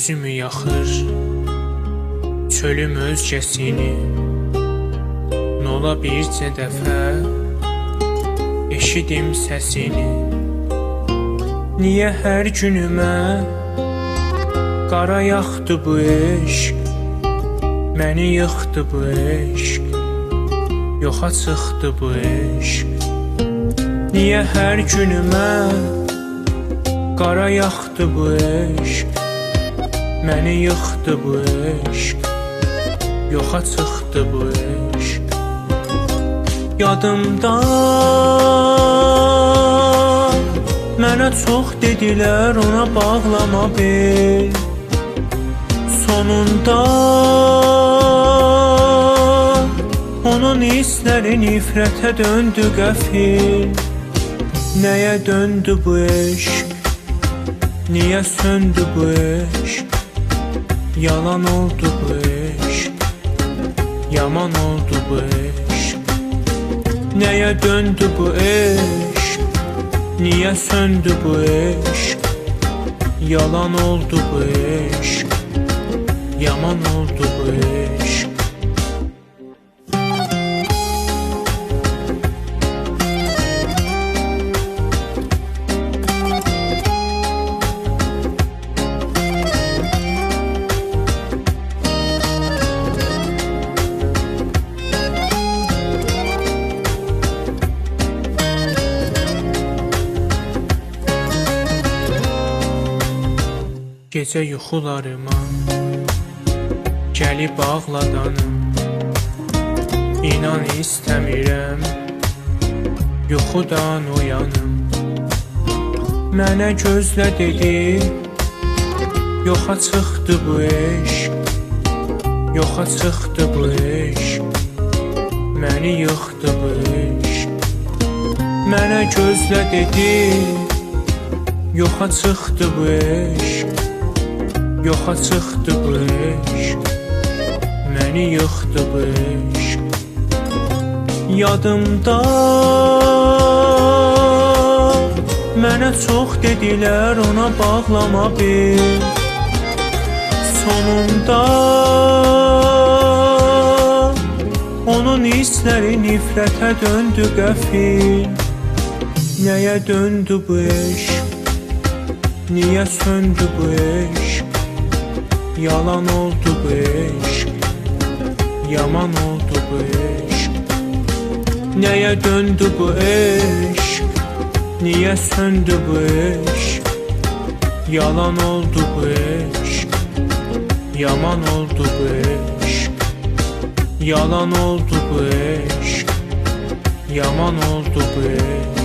Gözümü yaxır çölüm özgəsini, nola bircə dəfə eşidim səsini. Niyə hər günümə qara yaxdı bu eşq, məni yıxdı bu eşq, yoxa çıxdı bu eşq. Niyə hər günümə qara yaxdı bu eşq, məni yıxdı bu eşq, yoxa çıxdı bu eşq. Yadımda mənə çox dedilər, ona bağlama bil. Sonunda onun hissləri nifrətə döndü qəfil. Nəyə döndü bu eşq, niyə söndü bu eşq? Yalan oldu bu eşq, yaman oldu bu eşq. Nəyə döndü bu eşq, niyə söndü bu eşq? Yalan oldu bu eşq, yaman oldu bu eşq. Gecə yuxularıma gəlib ağladanım, İnan istəmirəm yuxudan oyanım. Mənə gözlə dedi, yoxa çıxdı bu eşq, yoxa çıxdı bu eşq, məni yıxdı bu eşq. Mənə gözlə dedi, yoxa çıxdı bu eşq, yoxa çıxdı bu eşq, məni yıxdı bu eşq. Yadımda mənə çox dedilər, ona bağlama bil. Sonunda onun hissləri nifrətə döndü qəfil. Nəyə döndü bu eşq, niyə söndü bu eşq? Yalan oldu bu eşq, yaman oldu bu eşq. Nəyə döndü bu eşq, niyə söndü bu eşq? Yalan oldu bu eşq, yaman oldu bu eşq. Yalan oldu bu eşq, yaman oldu bu eşq.